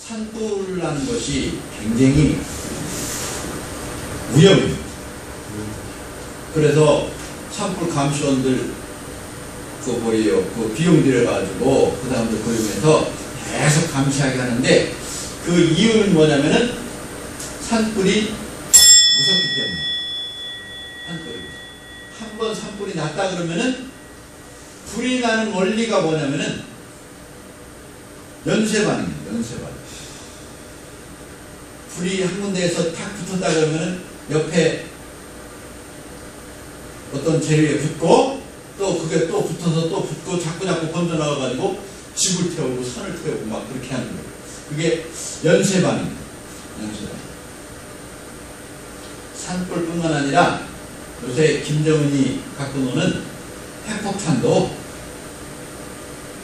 산불이라는 것이 굉장히 위험해요. 그래서 산불 감시원들 그 비용 들여가지고 그 사람들 고용해서 계속 감시하게 하는데 그 이유는 뭐냐면은 산불이 무섭기 때문에. 산불이 한번 산불이 났다 그러면은 불이 나는 원리가 뭐냐면은 연쇄반응이에요. 연쇄반응. 불이 한 군데에서 탁 붙었다 그러면은 옆에 어떤 재료에 붙고 또 그게 또 붙어서 또 붙고 자꾸 번져나가가지고 집을 태우고 산을 태우고 막 그렇게 하는 거예요. 그게 연쇄반응이에요. 연쇄반응. 산불뿐만 아니라 요새 김정은이 갖고 노는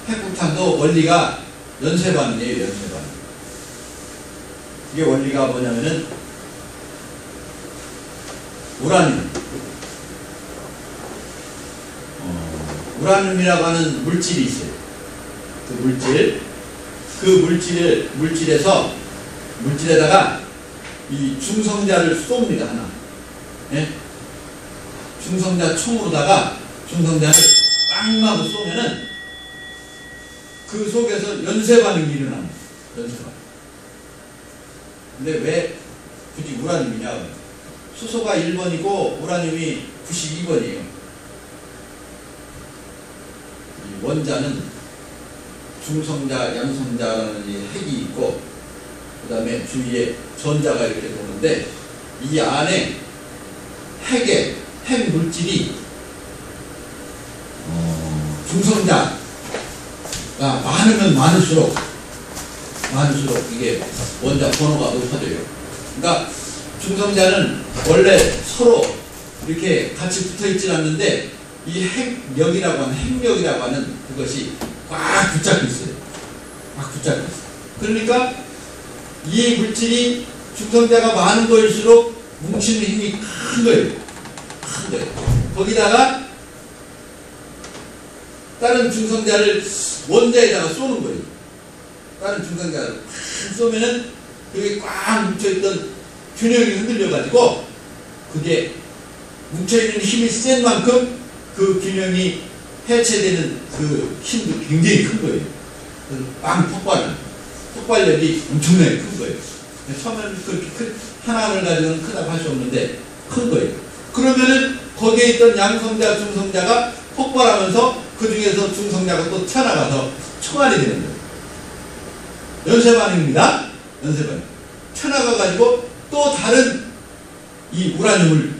핵폭탄도 원리가 연쇄반응이에요. 연쇄반응. 이게 원리가 뭐냐면은 우라늄이라고 하는 물질이 있어요. 물질에다가 이 중성자를 쏩니다. 하나. 예? 중성자 총으로다가 중성자를 빵마구 쏘면은 그 속에서 연쇄반응이 일어납니다. 연쇄반응. 근데 왜 굳이 우라늄이냐? 수소가 1번이고 우라늄이 92번이에요. 원자는 중성자, 양성자라는 핵이 있고 그 다음에 주위에 전자가 이렇게 도는데 이 안에 핵 물질이 중성자가 많으면 많을수록 이게 원자 번호가 높아져요. 그러니까 중성자는 원래 서로 이렇게 같이 붙어 있질 않는데 이 핵력이라고 하는 그것이 꽉 붙잡고 있어요. 꽉 붙잡고 있어요. 그러니까 이 물질이 중성자가 많은 거일수록 뭉치는 힘이 큰 거예요. 거기다가 다른 중성자를 원자에다가 쏘는 거예요. 다른 중성자를 팍 쏘면은 그게 꽉 뭉쳐있던 균형이 흔들려가지고 그게 뭉쳐있는 힘이 센 만큼 그 균형이 해체되는 그 힘도 굉장히 큰 거예요. 빵 폭발력이 엄청나게 큰 거예요. 처음에는 그렇게 하나를 가지고는 크다고 할 수 없는데 큰 거예요. 그러면은 거기에 있던 양성자, 중성자가 폭발하면서 그 중에서 중성자가 또 튀어나가서 총알이 되는 거예요. 연쇄반응입니다. 연쇄반응. 튀어나가가지고 또 다른 이 우라늄을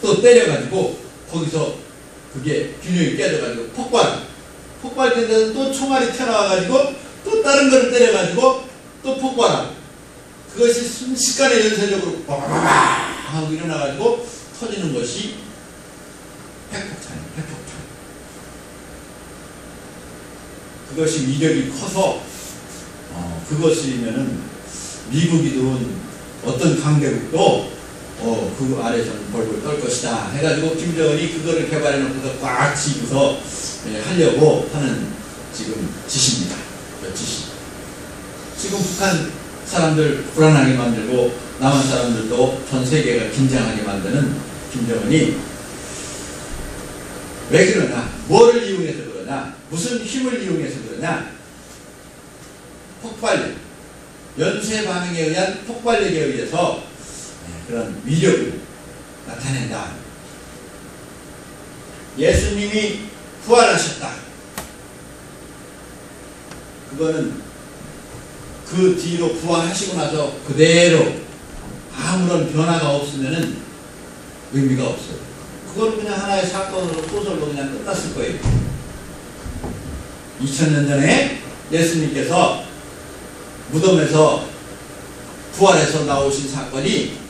또 때려가지고 거기서 그게 균형이 깨져가지고 폭발된 데서 또 총알이 튀어나와가지고 또 다른 거를 때려가지고 또 폭발하고 그것이 순식간에 연쇄적으로 빠바바바 하고 일어나가지고 터지는 것이 핵폭탄이에요. 핵폭탄. 그것이 위력이 커서 그것이면은 미국이 둔 어떤 강대국도 그 아래에서는 벌벌 떨 것이다 해가지고 김정은이 그거를 개발해 놓고서 꽉 쥐고서 하려고 하는 지금 짓입니다. 짓이. 지금 북한 사람들 불안하게 만들고 남한 사람들도 전 세계가 긴장하게 만드는 김정은이 왜 그러나? 뭐를 이용해서 그러냐? 무슨 힘을 이용해서 그러냐? 폭발력. 연쇄 반응에 의한 폭발력에 의해서 그런 위력을 나타낸다. 예수님이 부활하셨다. 그거는 그 뒤로 부활하시고 나서 그대로 아무런 변화가 없으면은 의미가 없어요. 그건 그냥 하나의 사건으로 소설로 그냥 끝났을 거예요. 2000년 전에 예수님께서 무덤에서 부활해서 나오신 사건이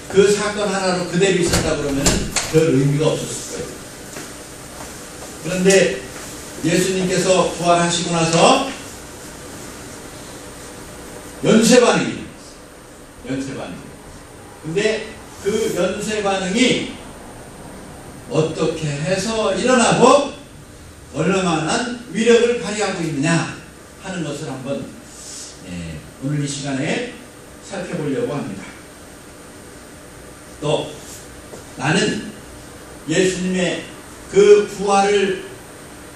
그 사건 하나로 그대로 있었다 그러면은 별 의미가 없었을 거예요. 그런데 예수님께서 부활하시고 나서 연쇄반응이 연쇄반응. 근데 그 연쇄반응이 어떻게 해서 일어나고 얼마나 위력을 발휘하고 있느냐 하는 것을 한번 오늘 이 시간에 살펴보려고 합니다. 또 나는 예수님의 그 부활을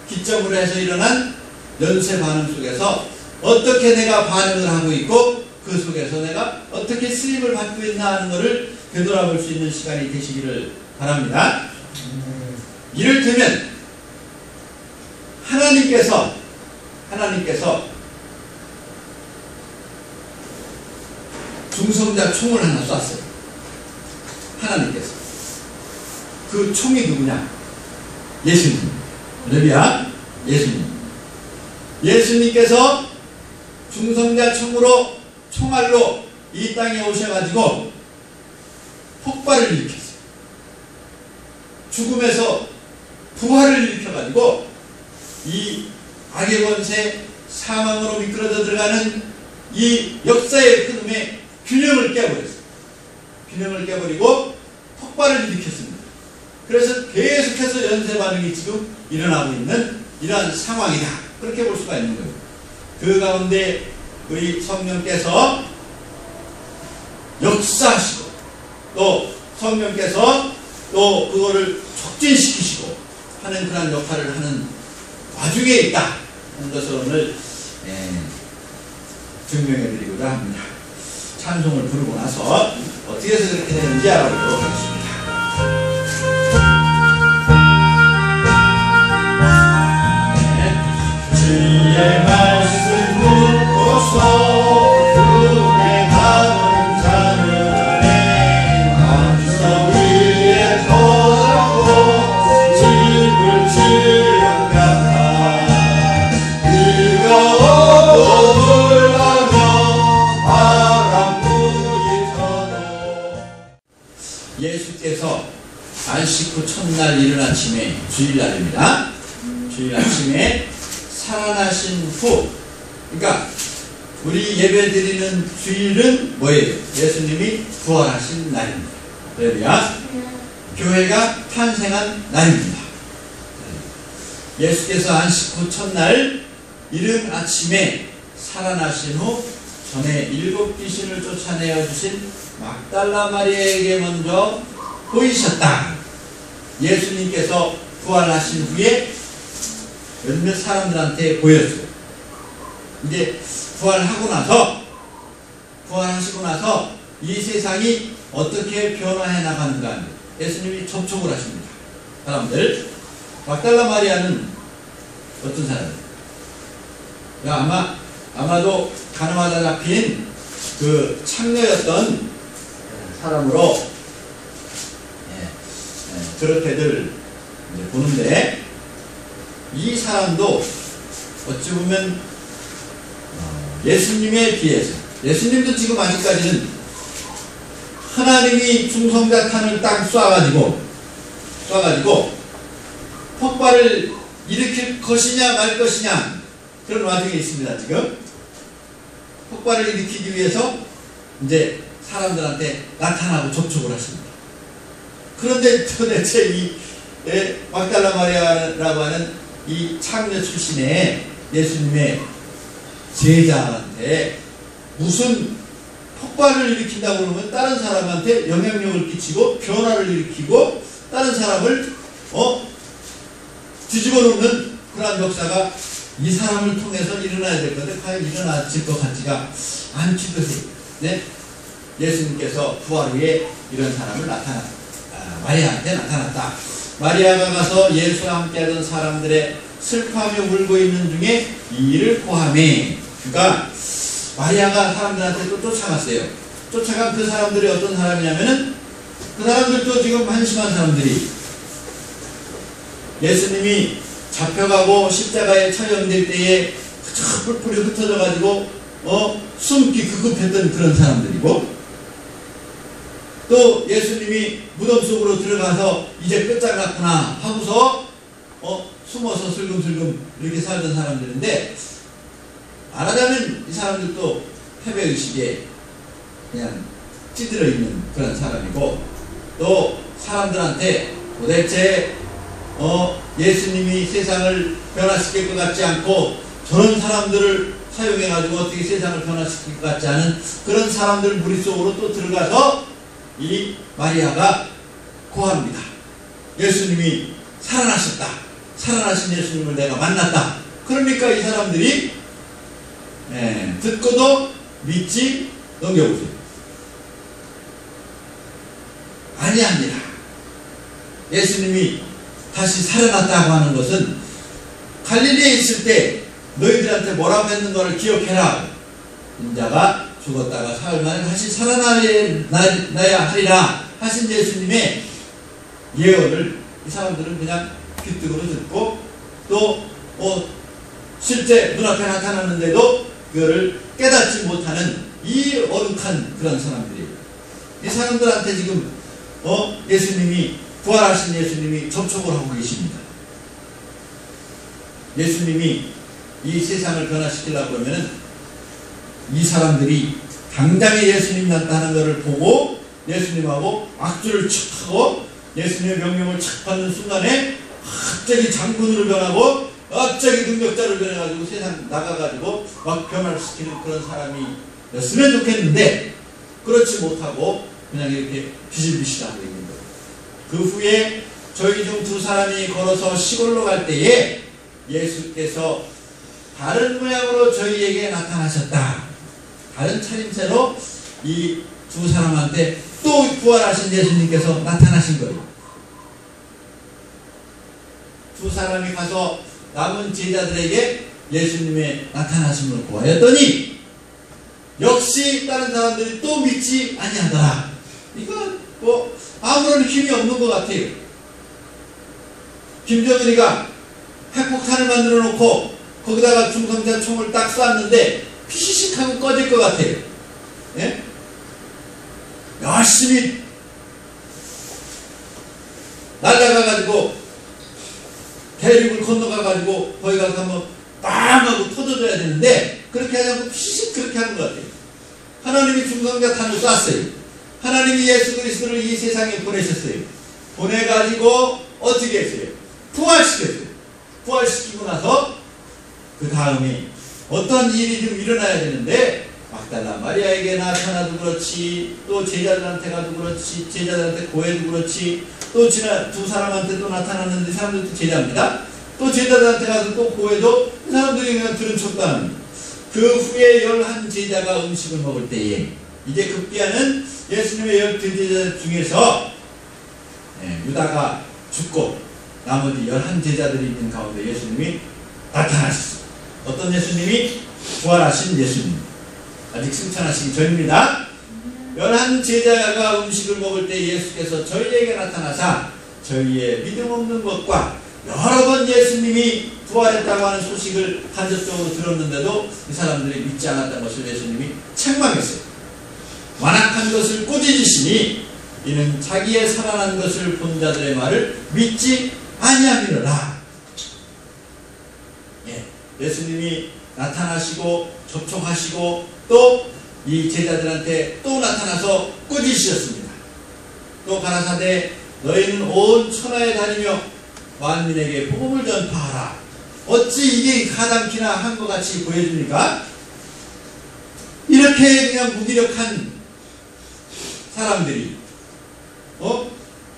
기점으로 해서 일어난 연쇄 반응 속에서 어떻게 내가 반응을 하고 있고 그 속에서 내가 어떻게 쓰임을 받고 있나 하는 것을 되돌아볼 수 있는 시간이 되시기를 바랍니다. 이를테면 하나님께서 중성자 총을 하나 쐈어요. 하나님께서. 그 총이 누구냐? 예수님. 할렐루야. 예수님. 예수님께서 중성자 총으로 총알로 이 땅에 오셔가지고 폭발을 일으켰어요. 죽음에서 부활을 일으켜가지고 이 악의 권세 사망으로 미끄러져 들어가는 이 역사의 흐름에 균형을 깨버렸어요. 균형을 깨버리고 폭발을 일으켰습니다. 그래서 계속해서 연쇄 반응이 지금 일어나고 있는 이러한 상황이다. 그렇게 볼 수가 있는 거예요. 그 가운데 우리 성령께서 역사하시고 또 성령께서 또 그거를 촉진시키시고 하는 그런 역할을 하는 와중에 있다 하는 것을 오늘 증명해 드리고자 합니다. 찬송을 부르고 나서 어떻게 해서 그렇게 되는지 알아보도록 하겠습니다. 주의 말씀 묻고서 그의 가는 자들의 반석 위에 서고 집을 지은 같아 뜨거워 불나며 바람 부딪혀도 예수께서 안식 후 첫날 이른 아침에 주일날입니다. 주일 아침에 살아나신 후, 그러니까 우리 예배드리는 주일은 뭐예요? 예수님이 부활하신 날입니다. 할렐루야. 교회가 탄생한 날입니다. 예수께서 안식 후 첫날 이른 아침에 살아나신 후 전에 7 귀신을 쫓아내어 주신 막달라 마리아에게 먼저 보이셨다. 예수님께서 부활하신 후에 몇몇 사람들한테 보였어요. 이제 부활하시고 나서 이 세상이 어떻게 변화해 나가는가 예수님이 접촉을 하십니다. 사람들. 막달라 마리아는 어떤 사람이에요? 아마도 가늠하다 잡힌 그 창녀였던 사람으로 그렇게들 보는데 이 사람도 어찌 보면 예수님에 비해서 예수님도 지금 아직까지는 하나님이 중성자탄을 딱 쏴가지고 폭발을 일으킬 것이냐 말 것이냐 그런 와중에 있습니다. 지금 폭발을 일으키기 위해서 이제 사람들한테 나타나고 접촉을 하십니다. 그런데 도대체 이 막달라 마리아라고 하는 이 창녀 출신의 예수님의 제자한테 무슨 폭발을 일으킨다고 그러면 다른 사람한테 영향력을 끼치고 변화를 일으키고 다른 사람을 뒤집어 놓는 그러한 역사가 이 사람을 통해서 일어나야 될 건데 과연 일어나질 것 같지가 않지듯이 예수님께서 부활 후에 이런 사람을 마리아한테 나타났다. 마리아가 가서 예수와 함께하던 사람들의 슬퍼하며 울고 있는 중에 이 일을 고하매 그가 마리아가 사람들한테 또 쫓아갔어요. 쫓아간 그 사람들이 어떤 사람이냐면은 그 사람들도 지금 한심한 사람들이 예수님이 잡혀가고 십자가에 처형될 때에 뿔뿔이 흩어져 가지고 숨기 급급했던 그런 사람들이고 또 예수님이 무덤 속으로 들어가서 이제 끝장났구나 하고서 숨어서 슬금슬금 이렇게 살던 사람들인데 말하자면 이 사람들도 패배의식에 그냥 찌들어 있는 그런 사람이고 또 사람들한테 도대체 예수님이 세상을 변화시킬 것 같지 않고 저런 사람들을 사용해가지고 어떻게 세상을 변화시킬 것 같지 않은 그런 사람들 무리 속으로 또 들어가서 이 마리아가 고합니다. 예수님이 살아나셨다. 살아나신 예수님을 내가 만났다. 그러니까 이 사람들이 듣고도 믿지, 넘겨보세요. 아니합니다. 예수님이 다시 살아났다고 하는 것은 갈릴리에 있을 때 너희들한테 뭐라고 했는 것을 기억해라. 인자가 죽었다가 사흘 만에 다시 살아나야 하리라 하신 예수님의 예언을 이 사람들은 그냥 귀뜨거로 듣고 또 실제 눈앞에 나타났는데도 그거를 깨닫지 못하는 이 어룩한 그런 사람들이에요. 이 사람들한테 지금 예수님이 부활하신 예수님이 접촉을 하고 계십니다. 예수님이 이 세상을 변화시키려고 하면은 이 사람들이 당장에 예수님 나타나는 것을 보고 예수님하고 악주를 척 하고 예수님의 명령을 착 받는 순간에 갑자기 장군으로 변하고 갑자기 능력자로 변해가지고 세상 나가가지고 막 변화시키는 그런 사람이었으면 좋겠는데 그렇지 못하고 그냥 이렇게 비실비실하고 있는 거예요. 그 후에 저희 중 두 사람이 걸어서 시골로 갈 때에 예수께서 다른 모양으로 저희에게 나타나셨다. 다른 차림새로 이 두 사람한테 또 부활하신 예수님께서 나타나신 거예요. 두 사람이 가서 남은 제자들에게 예수님의 나타나심을 보았더니 역시 다른 사람들이 또 믿지 아니하더라. 이거 뭐 아무런 힘이 없는 것 같아요. 김정은이가 핵폭탄을 만들어 놓고 거기다가 중성자 총을 딱 쐈는데 피시식 하고 꺼질 것 같아요. 예? 열심히 날아가가지고 대륙을 건너가가지고 거기 가서 한번 빵 하고 터져줘야 되는데 그렇게 하지 않고 피식 그렇게 하는 것 같아요. 하나님이 중성자탄을 쐈어요. 하나님이 예수 그리스도를 이 세상에 보내셨어요. 보내가지고 어떻게 했어요? 부활시켰어요. 부활시키고 나서 그 다음에 어떤 일이 좀 일어나야 되는데 막달라 마리아에게 나타나도 그렇지 또 제자들한테 가도 그렇지 제자들한테 고해도 그렇지 또 지난 두 사람한테도 나타났는데 사람들도 제자입니다. 또 제자들한테 가서 또 고해도 그 사람들이 그냥 들은 척도 안 합니다. 그 후에 11제자가 음식을 먹을 때에 이제 급기야는 예수님의 12제자 중에서 유다가 죽고 나머지 11제자들이 있는 가운데 예수님이 나타나셨어요. 어떤 예수님이? 부활하신 예수님. 아직 승천하시기 전입니다. 11제자가 음식을 먹을 때 예수께서 저희에게 나타나사 저희의 믿음 없는 것과 여러 번 예수님이 부활했다고 하는 소식을 간접적으로 들었는데도 이 사람들이 믿지 않았던 것을 예수님이 책망했어요. 완악한 것을 꾸짖으시니 이는 자기의 살아난 것을 본 자들의 말을 믿지 아니함이로라. 예수님이 나타나시고 접촉하시고 또 이 제자들한테 또 나타나서 꾸짖으셨습니다. 또 가라사대 너희는 온 천하에 다니며 만민에게 복음을 전파하라. 어찌 이게 가당키나 한 것 같이 보여줍니까? 이렇게 그냥 무기력한 사람들이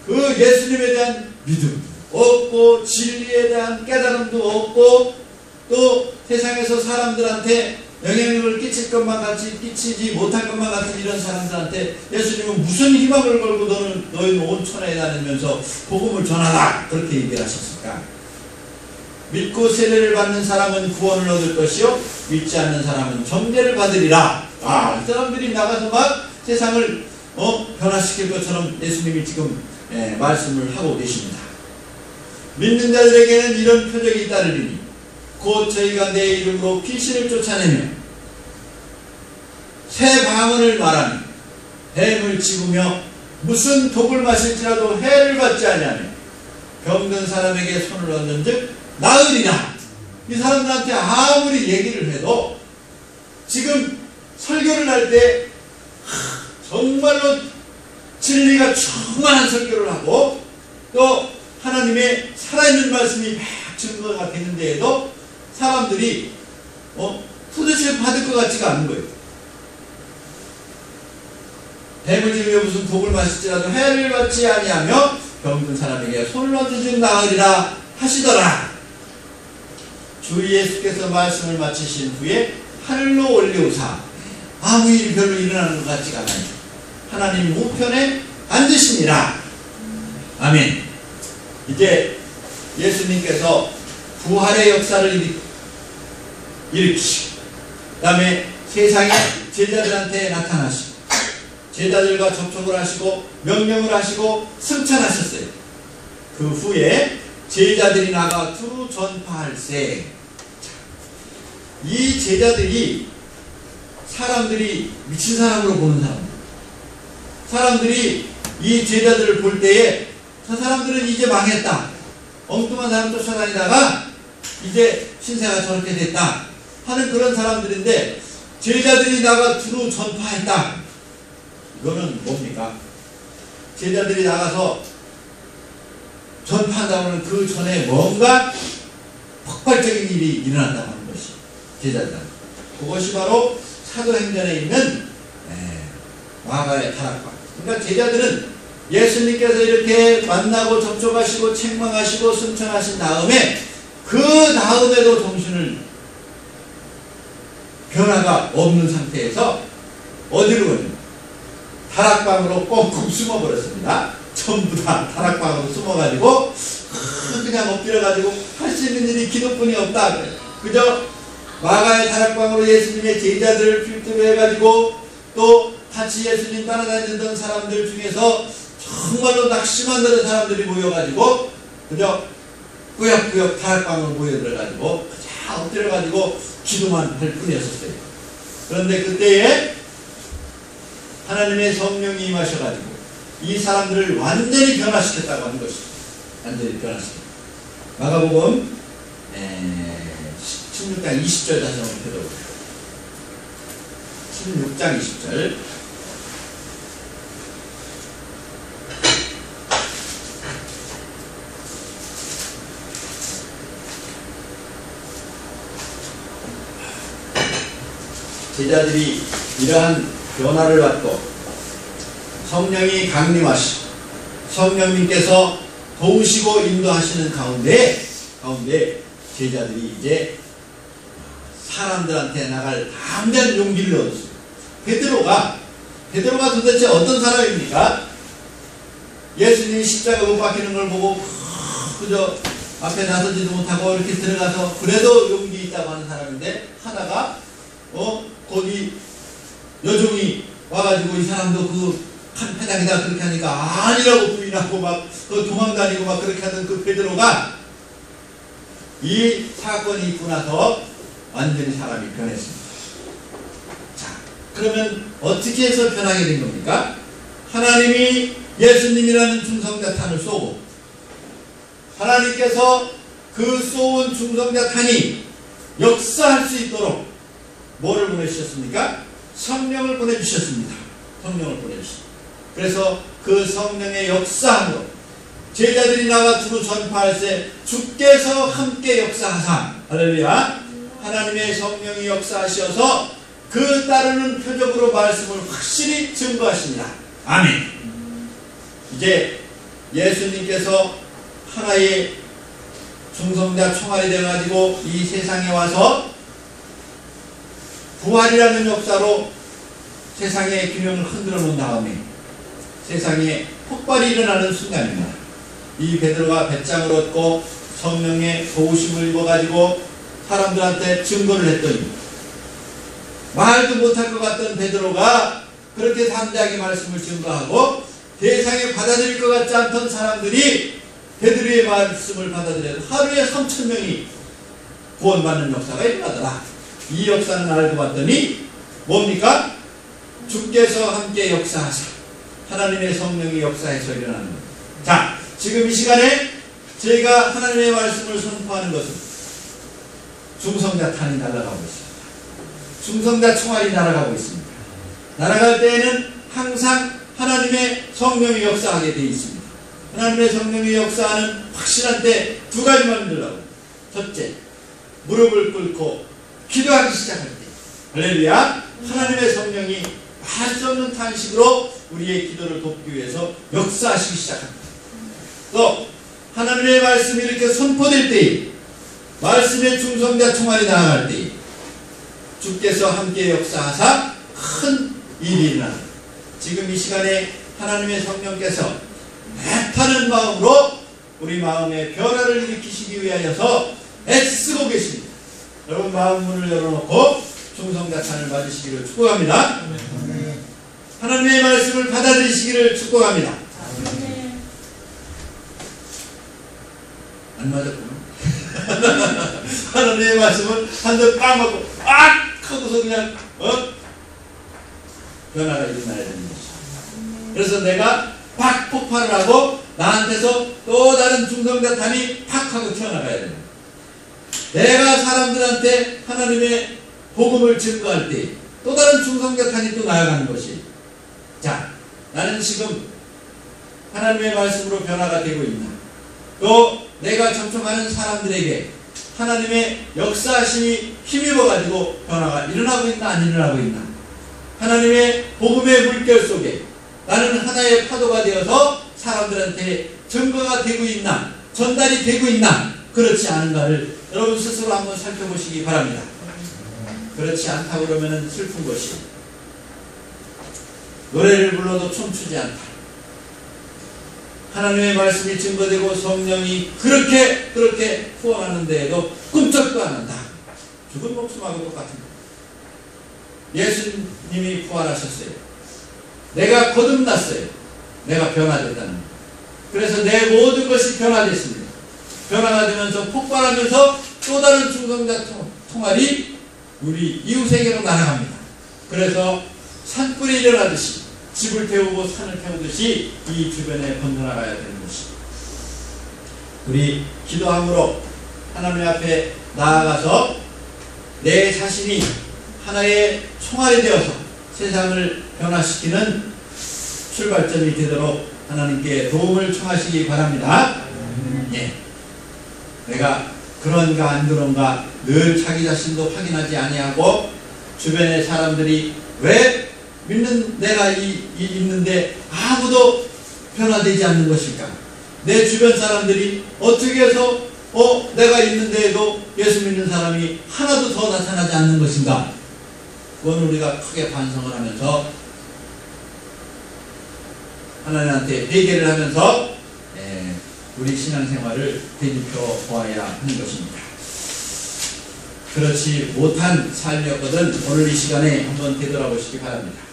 그 예수님에 대한 믿음도 없고 진리에 대한 깨달음도 없고 또 세상에서 사람들한테 영향력을 끼칠 것만 같이 끼치지 못할 것만 같은 이런 사람들한테 예수님은 무슨 희망을 걸고 너희는 온 천하에 다니면서 복음을 전하라 그렇게 얘기를 하셨을까? 믿고 세례를 받는 사람은 구원을 얻을 것이요 믿지 않는 사람은 정죄를 받으리라. 이 사람들이 나가서 막 세상을 변화시킬 것처럼 예수님이 지금 말씀을 하고 계십니다. 믿는 자들에게는 이런 표적이 따르리니 곧 저희가 내 이름으로 귀신을 쫓아내며 새 방언을 말하며 뱀을 집으며 무슨 독을 마실지라도 해를 받지 아니하며 병든 사람에게 손을 얹은즉 나으리라. 이 사람들한테 아무리 얘기를 해도 지금 설교를 할 때 정말로 진리가 충만한 설교를 하고 또 하나님의 살아있는 말씀이 막 증거가 되는데에도 사람들이 도대체 받을 것 같지가 않은 거예요. 뱀을 지으며 무슨 독을 마실지라도 해를 받지 아니하며 병든 사람에게 손을 얹은 즉 나으리라 하시더라. 주 예수께서 말씀을 마치신 후에 하늘로 올리우사 아무 일 별로 일어나는 것 같지가 않아요. 하나님 우편에 앉으시니라. 아멘. 이제 예수님께서 부활의 역사를 일으키시고 그 다음에 세상에 제자들한테 나타나시고 제자들과 접촉을 하시고 명령을 하시고 승천하셨어요. 그 후에 제자들이 나가 두루 전파할세. 이 제자들이 사람들이 미친 사람으로 보는 사람들, 사람들이 이 제자들을 볼 때에 저 사람들은 이제 망했다, 엉뚱한 사람 쫓아다니다가 이제 신세가 저렇게 됐다 하는 그런 사람들인데, 제자들이 나가 두루 전파했다. 이거는 뭡니까? 제자들이 나가서 전파한다고는 그 전에 뭔가 폭발적인 일이 일어난다고 하는 것이 제자들. 그것이 바로 사도행전에 있는 마가의 타락과. 그러니까 제자들은 예수님께서 이렇게 만나고 접촉하시고 책망하시고 승천하신 다음에 그 다음에도 정신을 변화가 없는 상태에서 어디로 가냐? 다락방으로 꽁꽁 숨어버렸습니다. 전부 다 다락방으로 숨어가지고 그냥 엎드려가지고 할 수 있는 일이 기도뿐이 없다. 그저 마가의 다락방으로 예수님의 제자들을 필두로 해가지고 또 같이 예수님 따라다니던 사람들 중에서 정말로 낙심한 듯한 사람들이 모여가지고 그저 꾸역꾸역 다락방으로 모여들어가지고 그저 엎드려가지고 기도만 할 뿐이었었어요. 그런데 그때에 하나님의 성령이 임하셔가지고 이 사람들을 완전히 변화시켰다고 하는 것이죠. 완전히 변화시켰다. 마가복음 16장 20절 다시 한번 펴보세요. 16장 20절. 제자들이 이러한 변화를 받고 성령이 강림하시고 성령님께서 도우시고 인도하시는 가운데 제자들이 이제 사람들한테 나갈 담대한 용기를 얻었어요. 베드로가 도대체 어떤 사람입니까? 예수님이 십자가 못 박히는 걸 보고 그저 앞에 나서지도 못하고 이렇게 들어가서 그래도 용기 있다고 하는 사람인데, 하다가 거기 여종이 와가지고 이 사람도 그 회당에다 그렇게 하니까 아니라고 부인하고 막 도망다니고 막 그렇게 하던 그 베드로가 이 사건이 있고 나서 완전히 사람이 변했습니다. 자, 그러면 어떻게 해서 변하게 된 겁니까? 하나님이 예수님이라는 중성자탄을 쏘고 하나님께서 그 쏘은 중성자탄이 역사할 수 있도록 뭐를 보내주셨습니까? 성령을 보내주셨습니다. 성령을 보내주셨습니다. 그래서 그 성령의 역사함으로 제자들이 나가 두루 전파할세 주께서 함께 역사하사, 할렐루야, 하나님의 성령이 역사하셔서 그 따르는 표적으로 말씀을 확실히 증거하십니다. 아멘. 이제 예수님께서 하나의 중성자 총알이 되어가지고 이 세상에 와서 부활이라는 역사로 세상의 균형을 흔들어 놓은 다음에 세상에 폭발이 일어나는 순간입니다. 이 베드로가 배짱을 얻고 성령의 도우심을 입어가지고 사람들한테 증거를 했더니 말도 못할 것 같던 베드로가 그렇게 담대하게 말씀을 증거하고 세상에 받아들일 것 같지 않던 사람들이 베드로의 말씀을 받아들여서 하루에 3,000명이 구원받는 역사가 일어나더라. 이 역사는 알고 봤더니 뭡니까? 주께서 함께 역사하사 하나님의 성령이 역사해서 일어나는 겁니다. 자, 지금 이 시간에 저희가 하나님의 말씀을 선포하는 것은 중성자탄이 날아가고 있습니다. 중성자 총알이 날아가고 있습니다. 날아갈 때에는 항상 하나님의 성령이 역사하게 되어 있습니다. 하나님의 성령이 역사하는 확실한 때 두 가지만 믿으라고. 첫째, 무릎을 꿇고 기도하기 시작할 때 할렐루야. 하나님의 성령이 할 수 없는 탄식으로 우리의 기도를 돕기 위해서 역사하시기 시작합니다. 또 하나님의 말씀이 이렇게 선포될 때, 말씀의 중성자 총알이 나아갈 때 주께서 함께 역사하사 큰 일이 일어나 지금 이 시간에 하나님의 성령께서 애타는 마음으로 우리 마음의 변화를 일으키시기 위하여서 애쓰고 계십니다. 여러분 마음 문을 열어놓고 중성자찬을 맞으시기를 축복합니다. 하나님의 말씀을 받아들이시기를 축복합니다. 안 맞았구나. 하나님의 말씀을 한 대 빵 맞고 악 하고서 그냥 변화가 일어나야 되는 것이죠. 그래서 내가 팍 폭발을 하고 나한테서 또 다른 중성자탄이 팍 하고 튀어나가야 됩니다. 내가 사람들한테 하나님의 복음을 증거할 때 또 다른 중성자탄이 또 나아가는 것이, 자, 나는 지금 하나님의 말씀으로 변화가 되고 있나? 또 내가 접촉하는 사람들에게 하나님의 역사하심이 힘입어가지고 변화가 일어나고 있나 안 일어나고 있나? 하나님의 복음의 물결 속에 나는 하나의 파도가 되어서 사람들한테 증거가 되고 있나? 전달이 되고 있나? 그렇지 않은가를 여러분 스스로 한번 살펴보시기 바랍니다. 그렇지 않다고 그러면 슬픈 것이, 노래를 불러도 춤추지 않다. 하나님의 말씀이 증거되고 성령이 그렇게 후원하는 데에도 꿈쩍도 안 한다. 죽은 목숨하고 똑같은 거예요. 예수님이 부활하셨어요. 내가 거듭났어요. 내가 변화됐다는 거예요. 그래서 내 모든 것이 변화됐습니다. 변화가 되면서 폭발하면서 또 다른 중성자 통할이 우리 이웃에게로 날아갑니다. 그래서 산불이 일어나듯이, 집을 태우고 산을 태우듯이 이 주변에 번져나가야 되는 것입니다. 우리 기도함으로 하나님 앞에 나아가서 내 자신이 하나의 총알이 되어서 세상을 변화시키는 출발점이 되도록 하나님께 도움을 청하시기 바랍니다. 예. 내가 그런가 안 그런가 늘 자기 자신도 확인하지 아니하고 주변의 사람들이 왜 내가 있는데 아무도 변화되지 않는 것일까? 내 주변 사람들이 어떻게 해서 내가 있는데도 예수 믿는 사람이 하나도 더 나타나지 않는 것인가? 그건 우리가 크게 반성을 하면서 하나님한테 회개를 하면서 우리 신앙생활을 되짚어 보아야 하는 것입니다. 그렇지 못한 삶이었거든 오늘 이 시간에 한번 되돌아보시기 바랍니다.